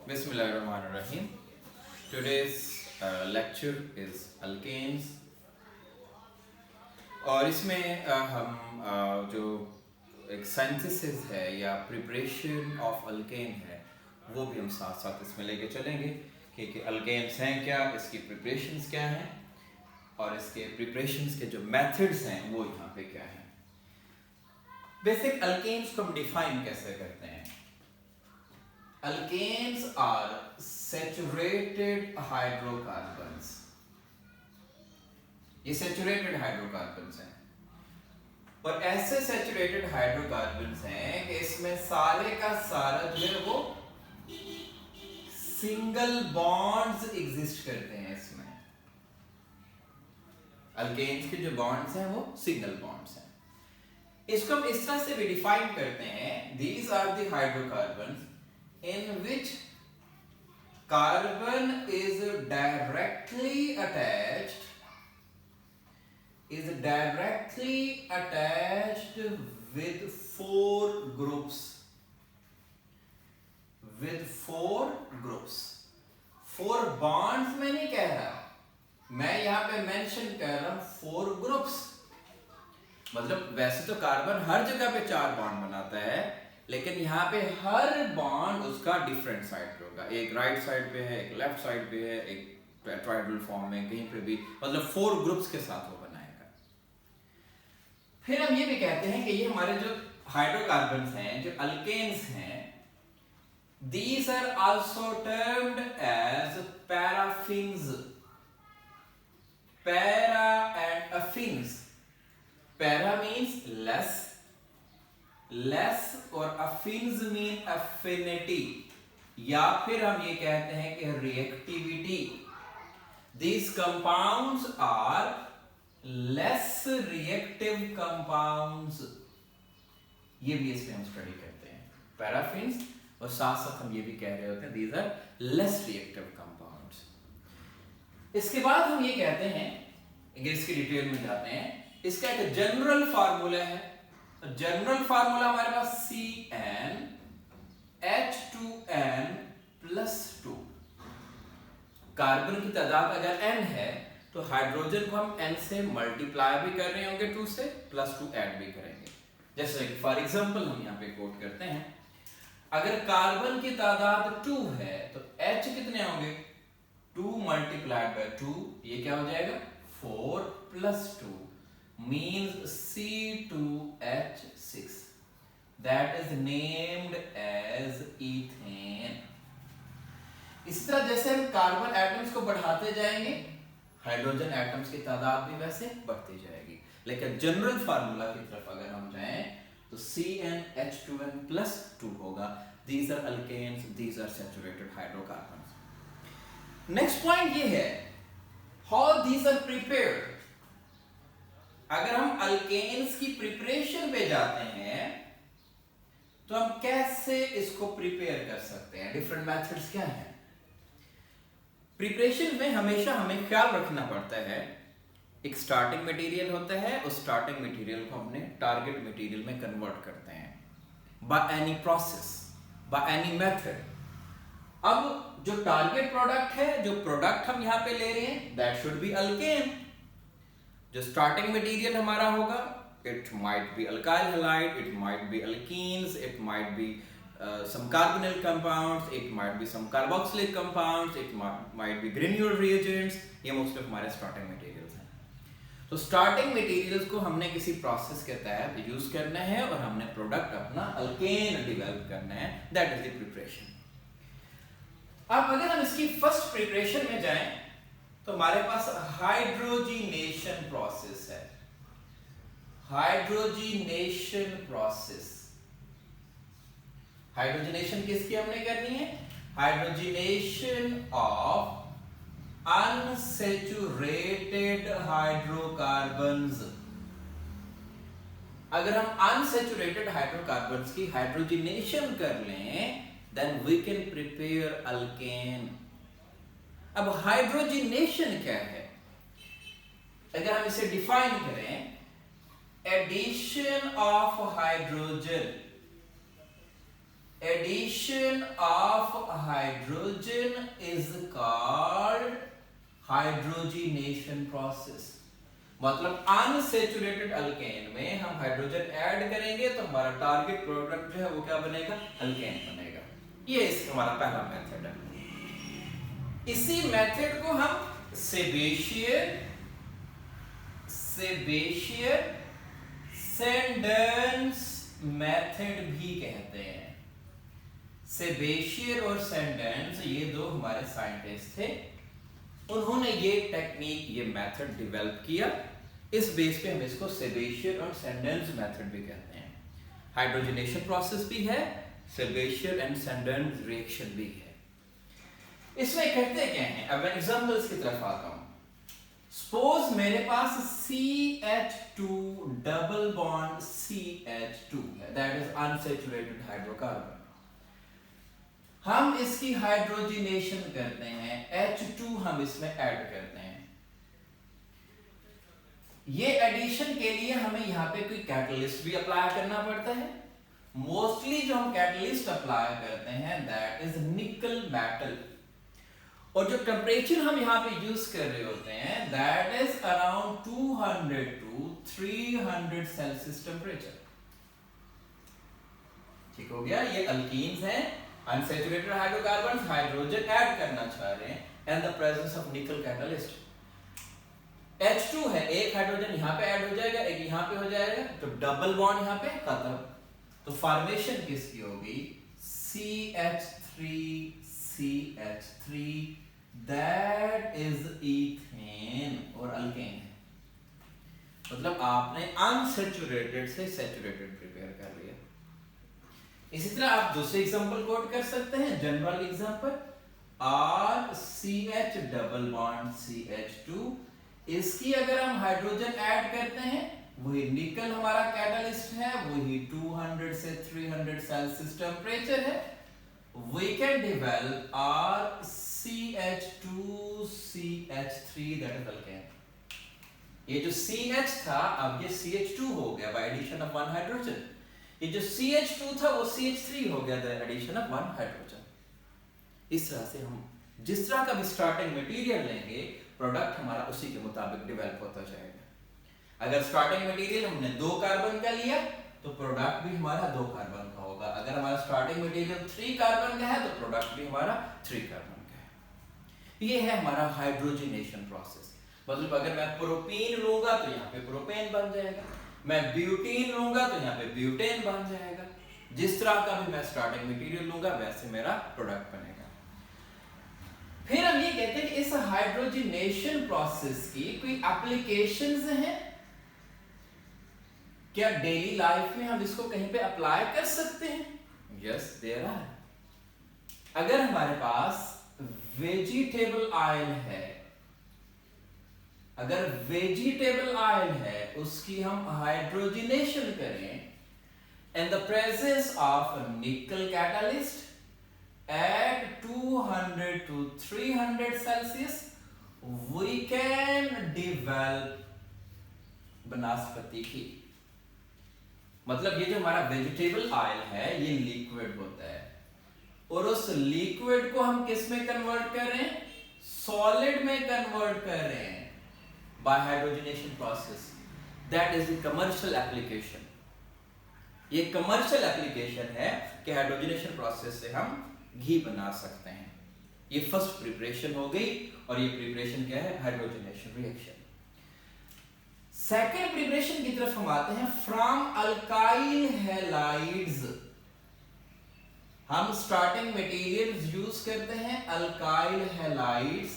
Bismillahirrahmanirrahim. Today's lecture is alkanes और इसमें हम जो एक सिंथेसिस है या प्रिपरेशन ऑफ अल्केन है वो भी हम साथ साथ इसमें लेके चलेंगे कि अल्केन्स हैं क्या, इसकी प्रिपरेशंस क्या हैं और इसके प्रिपरेशंस के जो मेथड्स हैं वो यहाँ पे क्या हैं। बेसिक अल्केन्स को हम डिफाइन कैसे करते हैं। Alkanes are saturated hydrocarbons. ये saturated hydrocarbons हैं और ऐसे saturated hydrocarbons हैं कि इसमें सारे का सारा जो है वो सिंगल बॉन्ड्स एग्जिस्ट करते हैं। इसमें अल्केन्स के जो बॉन्ड्स हैं वो सिंगल बॉन्ड्स हैं। इसको हम इस तरह से भी डिफाइन करते हैं, these are the hydrocarbons in which carbon is directly attached with four groups. Four bonds में नहीं कह रहा, मैं यहां पे मेंशन कर रहा हूं फोर ग्रुप्स। मतलब वैसे तो कार्बन हर जगह पे चार बॉन्ड बनाता है, लेकिन यहाँ पे हर बॉन्ड उसका डिफरेंट साइड पे होगा। एक राइट साइड पे है, एक लेफ्ट साइड पे है, एक टेट्राहेड्रल फॉर्म में, कहीं पे भी, मतलब फोर ग्रुप्स के साथ वो बनाएगा। फिर हम ये भी कहते हैं कि ये हमारे जो हाइड्रोकार्बन्स हैं, जो अल्केन्स हैं, these are also termed as paraffins. Para and affins. Para means less और affins mean affinity, या फिर हम ये कहते हैं कि reactivity. These compounds are less reactive compounds. ये भी इसमें हम स्टडी करते हैं paraffins, और साथ साथ हम ये भी कह रहे होते हैं these are less reactive compounds. इसके बाद हम ये कहते हैं, इसकी डिटेल में जाते हैं, इसका एक जनरल फार्मूला है। जनरल फार्मूला हमारे पास CN H2N+2। कार्बन की तादाद अगर n है तो हाइड्रोजन को हम n से मल्टीप्लाई भी कर रहे होंगे 2 से, +2 ऐड भी करेंगे। जैसे फॉर एग्जांपल हम यहाँ पे कोट करते हैं, अगर कार्बन की तादाद 2 है तो H कितने होंगे, 2 × 2, ये क्या हो जाएगा 4 + 2 means C2H6, that is named as ethane. इस तरह जैसे हम कार्बन एटम्स को बढ़ाते जाएंगे, हाइड्रोजन एटम्स की तादाद भी वैसे बढ़ती जाएगी। लेकिन जनरल फार्मूला की तरफ अगर हम जाएं तो CnH2n+2 होगा। These are alkanes, these are saturated hydrocarbons. Next point ये है, how these are prepared. अगर हम अल्केन्स की प्रिपरेशन पे जाते हैं तो हम कैसे इसको प्रिपेयर कर सकते हैं, डिफरेंट मेथड्स क्या हैं। प्रिपरेशन में हमेशा हमें ख्याल रखना पड़ता है, एक स्टार्टिंग मटेरियल होता है, उस स्टार्टिंग मटेरियल को हमने टारगेट मटेरियल में कन्वर्ट करते हैं by any process, by any method. अब जो टारगेट प्रोडक्ट है, जो प्रोडक्ट हम यहाँ पे ले रहे हैं, दैट शुड बी अल्केन। जो स्टार्टिंग मटेरियल हमारा होगा, it might be alkyl halide, it might be alkenes, it might be some carbonyl compounds, it might be some carboxylic compounds, it might be granule reagents. ये most of हमारे starting materials हैं। तो starting materials को हमने किसी process के तहत use करना है और हमने प्रोडक्ट अपना अल्केन डेवलप करना है, दैट इज द प्रिपरेशन। अब अगर हम इसकी फर्स्ट प्रिपरेशन में जाएं तो हमारे पास हाइड्रोजिनेशन प्रोसेस है। हाइड्रोजिनेशन प्रोसेस, हाइड्रोजिनेशन किसकी हमने करनी है, हाइड्रोजिनेशन ऑफ अनसैचुरेटेड हाइड्रोकार्बन्स। अगर हम अनसैचुरेटेड हाइड्रोकार्बन्स की हाइड्रोजिनेशन कर लें, then we can prepare alkane. अब हाइड्रोजिनेशन क्या है, अगर हम इसे डिफाइन करें, addition of hydrogen, addition of hydrogen is called hydrogenation process. मतलब अनसैचुरेटेड अल्केन में हम हाइड्रोजन ऐड करेंगे तो हमारा टारगेट प्रोडक्ट जो है वो क्या बनेगा, अल्केन बनेगा। ये इसका हमारा पहला मेथड है। इसी मेथड को हम सेबेशियर-सेंडेंस मेथड भी कहते हैं। सेबेशियर और सेंडेंस ये दो हमारे साइंटिस्ट थे, उन्होंने ये टेक्निक, ये मेथड डेवलप किया। इस बेस पे हम इसको सेबेशियर और सेंडेंस मेथड भी कहते हैं। हाइड्रोजनेशन प्रोसेस भी है, सेबेशियर एंड सेंडेंस रिएक्शन भी है। इसमें कहते क्या है, अब मैं एग्जांपल्स की तरफ आता हूं। सपोज मेरे पास CH2 डबल बॉन्ड CH2 है, दैट इज अनसैचुरेटेड हाइड्रोकार्बन। हम इसकी हाइड्रोजिनेशन करते हैं, H2 हम इसमें ऐड करते हैं। ये एडिशन के लिए हमें यहाँ पे कोई कैटलिस्ट भी अप्लाई करना पड़ता है। मोस्टली जो हम कैटलिस्ट अप्लाई करते हैं दैट इज निकल मेटल, और जो टेम्परेचर हम यहाँ पे यूज कर रहे होते हैं that is around 200 to 300 Celsius temperature. ठीक हो गया। ये अल्कीन्स हैं, अनसैचुरेटेड हाइड्रोकार्बन्स, हाइड्रोजन ऐड करना चाह रहे हैं एंड द प्रेजेंस ऑफ निकल कैटलिस्ट। H2 है, एक हाइड्रोजन यहाँ पे ऐड हो जाएगा, एक यहाँ पे हो जाएगा, तो डबल बॉन्ड यहाँ पे खत्म। तो फॉर्मेशन किसकी होगी, CH3 दैट इज ईथेन और अल्केन है। मतलब आपने अनसैचुरेटेड से सैचुरेटेड प्रिपेयर कर लिया। इसी तरह आप दूसरे एग्जांपल कोट कर सकते हैं, general example RCH double bond CH2, इसकी अगर हम हाइड्रोजन ऐड करते हैं, वही निकल हमारा कैटलिस्ट है, वही 200 से 300 सेल्सियस टेम्परेचर है, we can develop RCH2CH3 that is alkane। ये जो CH था अब ये CH2 हो गया by addition of one hydrogen। ये जो CH2 था वो CH3 हो गया the addition of one hydrogen। इस तरह से हम जिस तरह का भी स्टार्टिंग मटेरियल लेंगे, प्रोडक्ट हमारा उसी के मुताबिक डेवलप होता जाएगा। अगर स्टार्टिंग मटेरियल हमने 2 कार्बन का लिया तो प्रोडक्ट भी हमारा 2 कार्बन का होगा। अगर हमारा स्टार्टिंग मटेरियल 3 कार्बन का है तो प्रोडक्ट भी हमारा 3 कार्बन का है। ये है हमारा हाइड्रोजिनेशन प्रोसेस। मतलब अगर मैं प्रोपीन लूंगा तो यहाँ पे प्रोपेन बन जाएगा, मैं ब्यूटीन लूंगा तो यहाँ पे ब्यूटेन बन जाएगा। जिस तरह का भी मैं स्टार्टिंग मटेरियल लूंगा वैसे मेरा प्रोडक्ट बनेगा। फिर हम ये कहते हैं कि इस हाइड्रोजिनेशन प्रोसेस की कोई एप्लीकेशंस हैं क्या, डेली लाइफ में हम इसको कहीं पे अप्लाई कर सकते हैं? Yes there are. अगर हमारे पास वेजिटेबल ऑयल है, अगर वेजिटेबल ऑयल है उसकी हम हाइड्रोजिनेशन करें इन द प्रेजेंस ऑफ निकल catalyst at 200 to 300 Celsius, we can develop वनस्पति घी। मतलब ये जो हमारा वेजिटेबल ऑयल है ये लिक्विड होता है, और उस लिक्विड को हम किस में कन्वर्ट कर रहे हैं, सॉलिड में कन्वर्ट कर रहे हैं by hydrogenation process. That is the commercial application. ये कमर्शियल एप्लीकेशन है कि हाइड्रोजिनेशन प्रोसेस से हम घी बना सकते हैं। ये फर्स्ट प्रिपरेशन हो गई, और ये प्रिपरेशन क्या है, हाइड्रोजिनेशन रिएक्शन। सेकेंड प्रिपरेशन की तरफ हम आते हैं, फ्रॉम अल्काइल हैलाइड्स। हम स्टार्टिंग मटेरियल्स यूज करते हैं अल्काइल हैलाइड्स,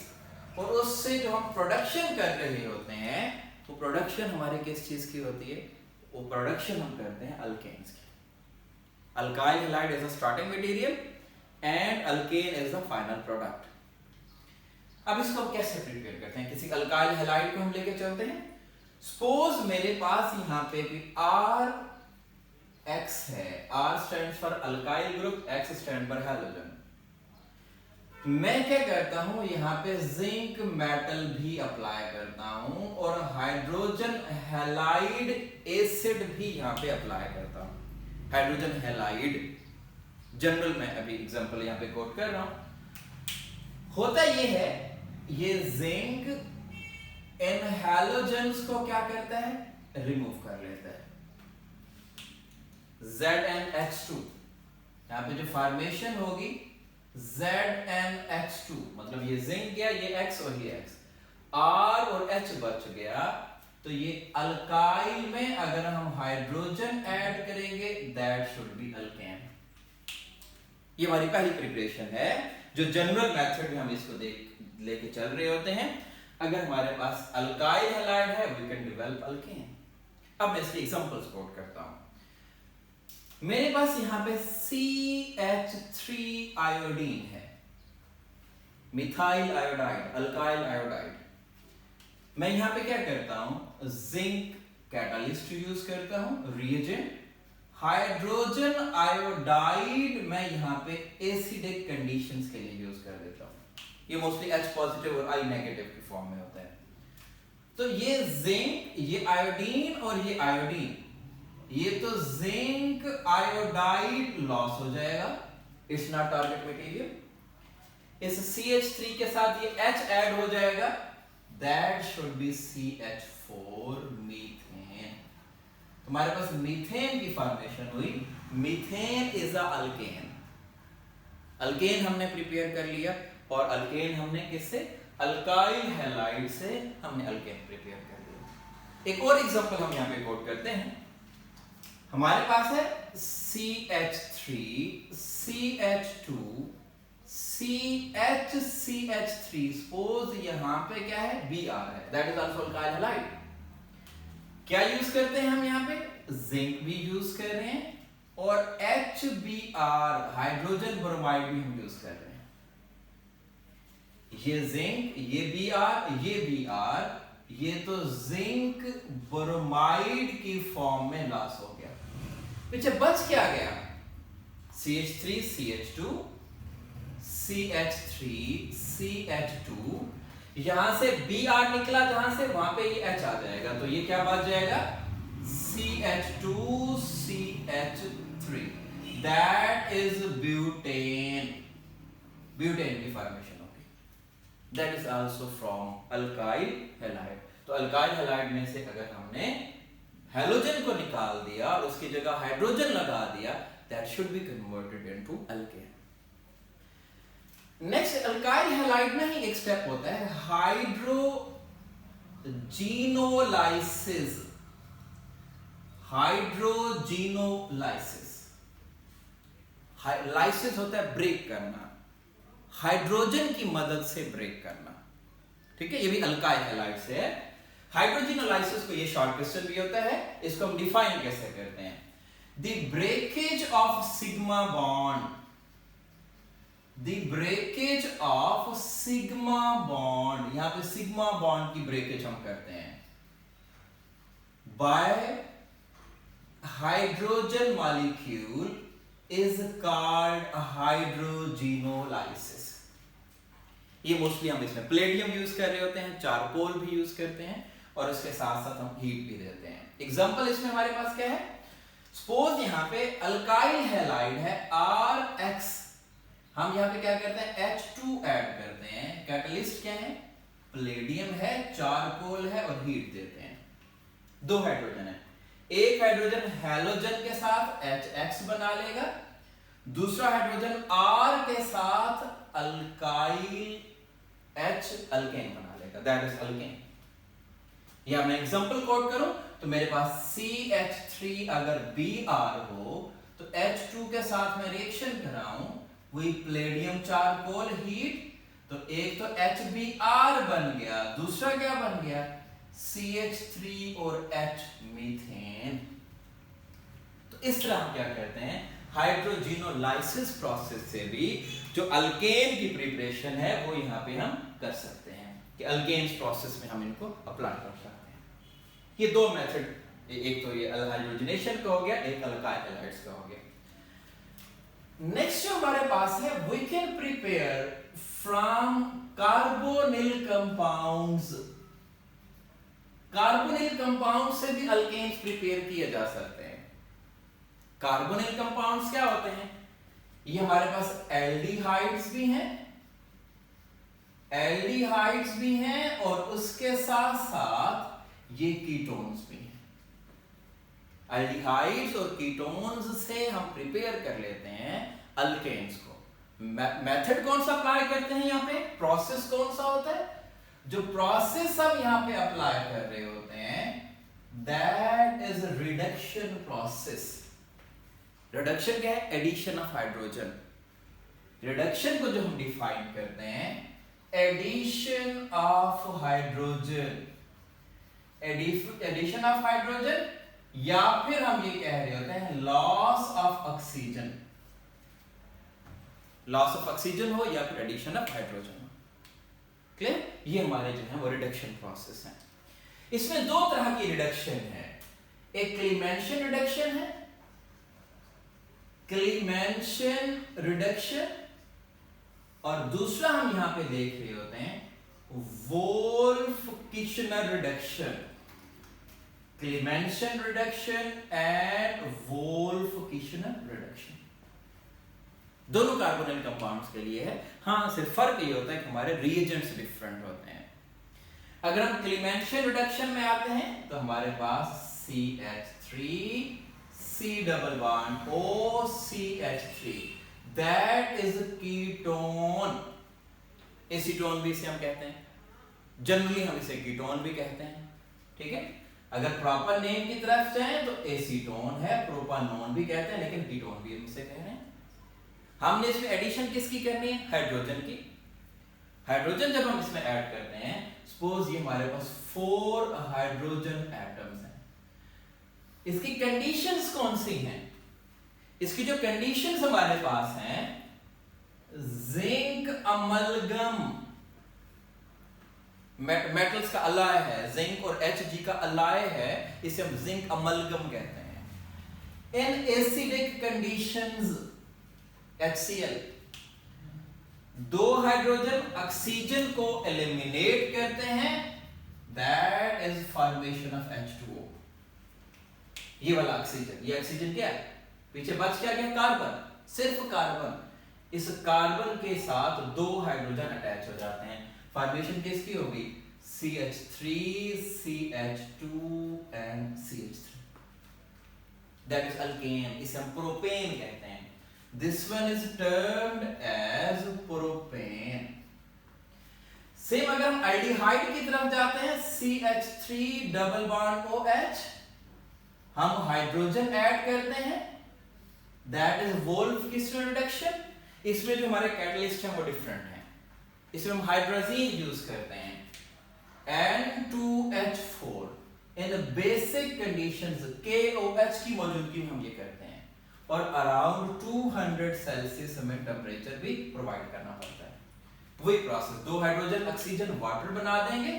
और उससे जो हम प्रोडक्शन कर रहे होते हैं वो प्रोडक्शन हमारे किस चीज की होती है, वो प्रोडक्शन हम करते हैं अल्केन्स की। Alkyl halide is a starting material and alkane is the final product. अब इसको हम कैसे प्रिपेयर करते हैं, किसी अल्काइल हैलाइड को हम लेके चलते हैं। सपोज मेरे पास यहाँ पे भी RX है, R stands for alkyl group, X stand for halogen. मैं क्या करता हूं, यहाँ पे जिंक मेटल भी अप्लाई करता हूं, और हाइड्रोजन हैलाइड एसिड भी यहाँ पे अप्लाई करता हूं। हाइड्रोजन हैलाइड जनरल में अभी एग्जांपल यहाँ पे कोट कर रहा हूं, होता ये है, ये जिंक इन हैलोजेंस को क्या करता है, रिमूव कर लेता है। ZnH2, यहां पे जो फॉर्मेशन होगी ZnH2, मतलब ये जिंक गया, ये X और ये X, R और H बच गया, तो ये अल्काइल में अगर हम हाइड्रोजन ऐड करेंगे दैट शुड बी अल्केन। ये हमारी पहली प्रिपरेशन है, जो जनरल मेथड में हम इसको लेके चल रहे होते हैं। अगर हमारे पास अल्काइल हैलाइड है वी कैन डेवलप अल्केन। अब मैं इसकी एग्जांपल्स कोट करता हूं। मेरे पास यहां पे CH3 आयोडीन है, मिथाइल आयोडाइड, अल्काइल आयोडाइड। मैं यहां पे क्या करता हूं, जिंक कैटालिस्ट यूज करता हूं, रिएजेंट। हाइड्रोजन आयोडाइड मैं यहां पे एसिडिक कंडीशंस के लिए यूज कर देता हूं। ये मोस्टली H पॉजिटिव और I नेगेटिव की फॉर्म में होता है। तो ये जिंक, ये आयोडीन और ये आयोडीन, ये तो जिंक आयोडाइड लॉस हो जाएगा, इट्स नॉट टारगेट मटेरियल। इस CH3 के साथ ये H ऐड हो जाएगा, that should be CH4 methane. तुम्हारे पास मीथेन की फॉर्मेशन हुई, methane is a alkane. Alkane हमने प्रिपेयर कर लिया, और अल्केन हमने किससे, अल्काइल हैलाइड से हमने अल्केन प्रिपेयर कर लिया। एक और एग्जांपल हम यहां पे कोट करते हैं। हमारे पास है CH3 CH2 CH3, सपोज यहां पे क्या है, Br है, that is also alkyl halide. क्या यूज करते हैं हम यहां पे, जिंक भी यूज कर रहे हैं, और HBr हाइड्रोजन ब्रोमाइड भी हम यूज कर रहे हैं। ये जिंक, ये Br, ये Br, ये तो जिंक ब्रोमाइड की फॉर्म में लॉस हो गया। पीछे बच क्या गया, CH3 CH2 CH3 CH2, यहां से Br निकला जहां से, वहां पे ये H आ जाएगा, तो ये क्या बच जाएगा, CH2 CH3, that is butane. Butane की फॉर्मेशन होगी, that is also from alkyl halide. तो अल्काइल हैलाइड में से अगर हमने हैलोजन को निकाल दिया और उसकी जगह हाइड्रोजन लगा दिया, that should be converted into alkane. Next, alkyl halide में ही एक स्टेप होता है हाइड्रोजीनोलाइसिस। हाइड्रोजीनोलाइसिस, लाइसिस होता है ब्रेक करना, हाइड्रोजन की मदद से ब्रेक करना, ठीक है, ये भी अल्काइल हैलाइड से है। हाइड्रोजीनोलाइसिस को ये शॉर्ट क्वेश्चन भी होता है, इसको हम डिफाइन कैसे करते हैं, the breakage of sigma bond, the breakage of sigma bond, यहां पे सिग्मा बॉन्ड की ब्रेकेज हम करते हैं by hydrogen molecule is called hydrogenolysis. ये मोस्टली हम इसमें प्लेडियम यूज कर रहे होते हैं, चारकोल भी यूज करते हैं, और इसके साथ साथ हम हीट भी देते हैं। एग्जांपल इसमें हमारे पास क्या है, सपोज यहां पे अल्काइल हैलाइड है RX, हम यहां पे क्या करते हैं, H2 ऐड करते हैं, कैटलिस्ट क्या है, प्लेडियम है, चारकोल है, और हीट देते हैं। दो हाइड्रोजन है, एक हाइड्रोजन हैलोजन के साथ HX बना लेगा, दूसरा हाइड्रोजन R के साथ अल्काइल H अल्केन बना लेगा, दैट इज अल्केन। या मैं एग्जांपल कोट करूं तो मेरे पास CH3 अगर Br हो तो H2 के साथ मैं रिएक्शन कराऊं, वही प्लेडियम चारकोल हीट, तो एक तो HBr बन गया, दूसरा क्या बन गया, CH3 और H मीथेन। तो इस तरह हम क्या करते हैं, हाइड्रोजीनोलाइसिस प्रोसेस से भी जो अल्केन की प्रिपरेशन है वो यहां पे हम कर सकते हैं, कि अल्केन्स प्रोसेस में हम इनको अप्लाई कर सकते हैं। ये दो मेथड, एक तो ये हाइड्रोजनेशन का हो गया, एक अल्काइल हैलाइड्स का हो गया। नेक्स्ट जो हमारे पास है, we can prepare from carbonyl compounds. Carbonyl compound से भी अल्केन्स प्रिपेयर किए जा सकते हैं। कार्बोनिल कंपाउंड्स क्या होते हैं, ये हमारे पास एल्डिहाइड्स भी हैं एल्डिहाइड्स भी हैं और उसके साथ साथ ये कीटोन्स भी हैं। एल्डिहाइड्स और कीटोन्स से हम प्रिपेयर कर लेते हैं अल्केन्स को। मेथड कौन सा अप्लाई करते हैं यहाँ पे, प्रोसेस कौन सा होता है, जो प्रोसेस हम यहाँ पे अप्लाई कर रहे होते हैं that is reduction process. Reduction क्या है, एडिशन ऑफ हाइड्रोजन। रिडक्शन को जो हम डिफाइन करते हैं, addition of hydrogen, addition of hydrogen, या फिर हम ये कह रहे होते हैं loss of oxygen. Loss of oxygen हो या फिर एडिशन ऑफ हाइड्रोजन हो। क्लियर, ये हमारे जो है वो रिडक्शन प्रोसेस है। इसमें दो तरह की रिडक्शन है, एक क्लीमेंशन रिडक्शन है, क्लीमेंशन रिडक्शन, और दूसरा हम यहां पे देख रहे होते हैं Wolff-Kitchener reduction. क्लीमेंशन reduction and Wolff-Kitchener reduction दोनों कार्बोनिल कंपाउंड्स के लिए है। हाँ, सिर्फ फर्क ये होता है कि हमारे रिएजेंट्स डिफरेंट होते हैं। अगर हम क्लीमेंशन रिडक्शन में आते हैं तो हमारे पास CH3 C double bond OCH3 that is ketone. Acetone भी इसे हम कहते हैं, जनरली हम इसे कीटोन भी कहते हैं। ठीक है, अगर प्रॉपर नेम की तरफ जाएं तो एसीटोन है, प्रोपानोन भी कहते हैं, लेकिन कीटोन भी हम इसे कह रहे हैं। हमने इसमें एडिशन किसकी करनी है, हाइड्रोजन की। हाइड्रोजन जब हम इसमें ऐड करते हैं, सपोज ये हमारे पास 4 हाइड्रोजन एटम्स हैं, इसकी कंडीशंस कौन सी हैं, इसकी जो कंडीशंस हमारे पास हैं, जिंक अमलगम, मेटल्स का अलाय है, जिंक और Hg का अलाय है, इसे हम जिंक अमलगम कहते हैं। In acidic conditions HCl, 2 hydrogen oxygen को एलिमिनेट करते हैं, that is formation of H2O। ये वाला ऑक्सीजन, ये ऑक्सीजन क्या है, पीछे बच क्या गया, कार्बन, सिर्फ कार्बन। इस कार्बन के साथ 2 हाइड्रोजन अटैच हो जाते हैं, फॉर्मेशन किसकी होगी, CH3 CH2 and CH3, that is alkane. इसे हम प्रोपेन कहते हैं। This one is termed as propane. Same अगर हम एल्डिहाइड की तरफ जाते हैं, CH3 डबल बॉन्ड OH, हम हाइड्रोजन ऐड करते हैं, दैट इज वोल्फ-किचनर रिडक्शन। इसमें जो हमारे कैटलिस्ट हैं वो डिफरेंट हैं, इसमें हम हाइड्रोजीन यूज करते हैं, N2H4। इन बेसिक कंडीशंस KOH की मौजूदगी में हम ये करते हैं, और अराउंड 200 सेल्सियस हमें टेम्परेचर भी प्रोवाइड करना पड़ता है। वही प्रोसेस, 2 हाइड्रोजन ऑक्सीजन वाटर बना देंगे,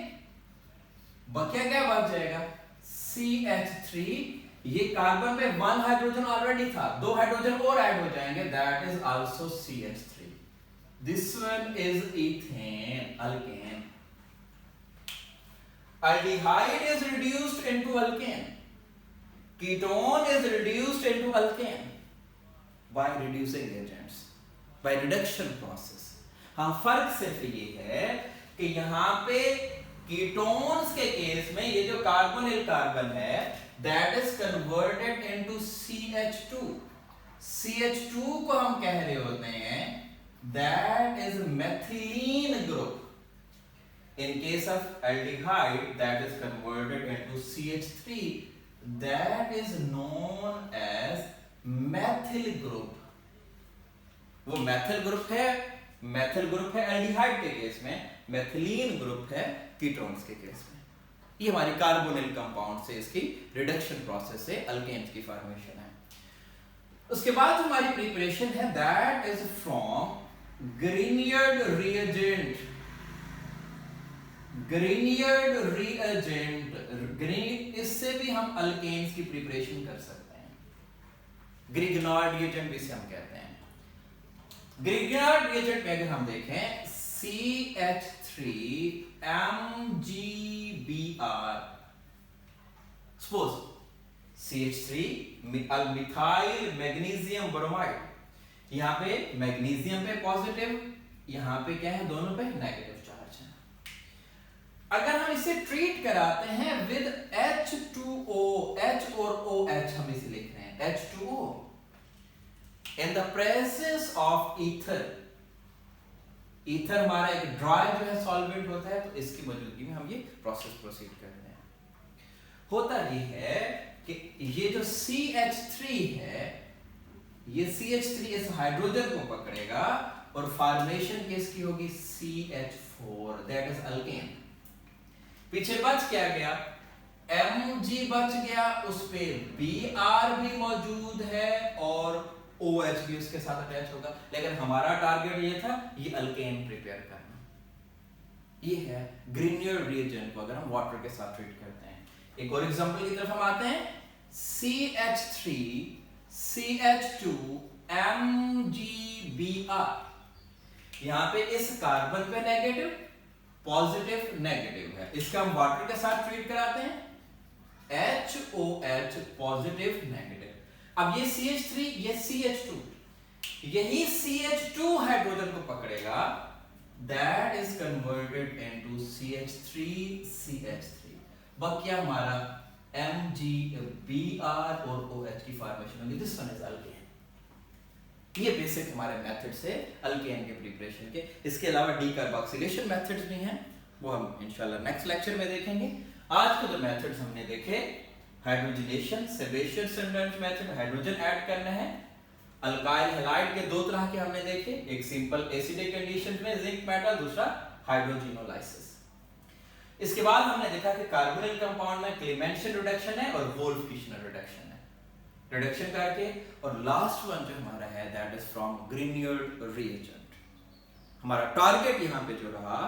बचा क्या बच जाएगा, CH3, ये कार्बन पे 1 हाइड्रोजन ऑलरेडी था, 2 हाइड्रोजन और ऐड हो जाएंगे, that is also CH3। This one is ethane, alkane. Aldehyde is reduced into alkane, ketone is reduced into alkane by reducing agents, by reduction process। हाँ, फर्क सिर्फ ये है कि यहाँ पे कीटोन्स के केस में ये जो कार्बोनिल कार्बन है that is converted into CH2। CH2 को हम कह रहे होते हैं that is methylene group. In case of aldehyde that is converted into CH3, that is known as methyl group। वो methyl group है, methyl group है aldehyde के केस में, methylene group है कीटोन्स के केस में। ये हमारी कार्बोनिल कंपाउंड से इसकी रिडक्शन प्रोसेस से अल्केन्स की फॉर्मेशन है। उसके बाद हमारी प्रिपरेशन है that is from Grignard reagent. Grignard reagent, इससे भी हम अल्केन्स की प्रिपरेशन कर सकते हैं। ग्रिग्नार्ड रिएजेंट भी इसे हम कहते हैं। ग्रिग्नार्ड रिएजेंट में अगर हम देखें CH3 MgBr, suppose CH3 methyl magnesium bromide, यहां पे मैग्नीशियम पे पॉजिटिव, यहाँ पे क्या है, दोनों पे नेगेटिव चार्ज है। अगर हम इसे ट्रीट कराते हैं विद H2O, H और OH हम इसे लिख रहे हैं H2O in the presence of ether. Ether हमारा एक ड्राई जो है सॉल्वेंट होता है, तो इसकी मौजूदगी में हम ये प्रोसेस प्रोसीड करते हैं। होता ये है कि ये जो CH3 है, ये CH3 इस हाइड्रोजन को पकड़ेगा और फॉर्मेशन किसकी होगी, CH4, दैट इज अल्केन। पीछे बच क्या गया, Mg बच गया, उस पे Br भी मौजूद है और OH भी उसके साथ अटैच होगा। लेकिन हमारा टारगेट ये था, ये अल्केन प्रिपेयर करना। ये है ग्रीनियर रिएजेंट को अगर हम वाटर के साथ ट्रीट करते हैं। एक और एग्जांपल की तरफ हम आते हैं, CH3 CH2 MgBr। यहां पे इस कार्बन पे नेगेटिव पॉजिटिव नेगेटिव है, इसका हम वाटर के साथ ट्रीट कराते हैं, HOH पॉजिटिव नेगेटिव। अब ये CH3 ये CH2, यही CH2 हाइड्रोजन को पकड़ेगा, that is converted into CH3 CH3। बकिया हमारा MgBr और OH की फॉर्मेशन होगी, दिस वन इज अल्केन। ये बेसिक हमारे मेथड से अल्केन के प्रिपरेशन के। इसके अलावा डीकार्बोक्सिलेशन मेथड्स भी हैं, वो हम इंशाल्लाह नेक्स्ट लेक्चर में देखेंगे। आज के जो मेथड्स हमने देखे, hydrogenation, sebaceous cinders method, hydrogen add करना है। अल्काइल हैलाइड के दो तरह के हमने देखे, एक सिंपल एसिडिक कंडीशंस में जिंक मेटल, दूसरा हाइड्रोजिनोलाइसिस। इसके बाद हमने देखा कि कार्बोनिल कंपाउंड में क्लेमेंशन रिडक्शन है और वोल्फ-किशनर रिडक्शन है, रिडक्शन करके। और लास्ट वन जो हमारा है, that is from Grignard reagent. हमारा टारगेट यहाँ पे जो रहा,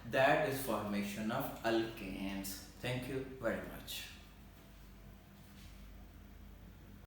that is formation of alkanes. Thank you very much.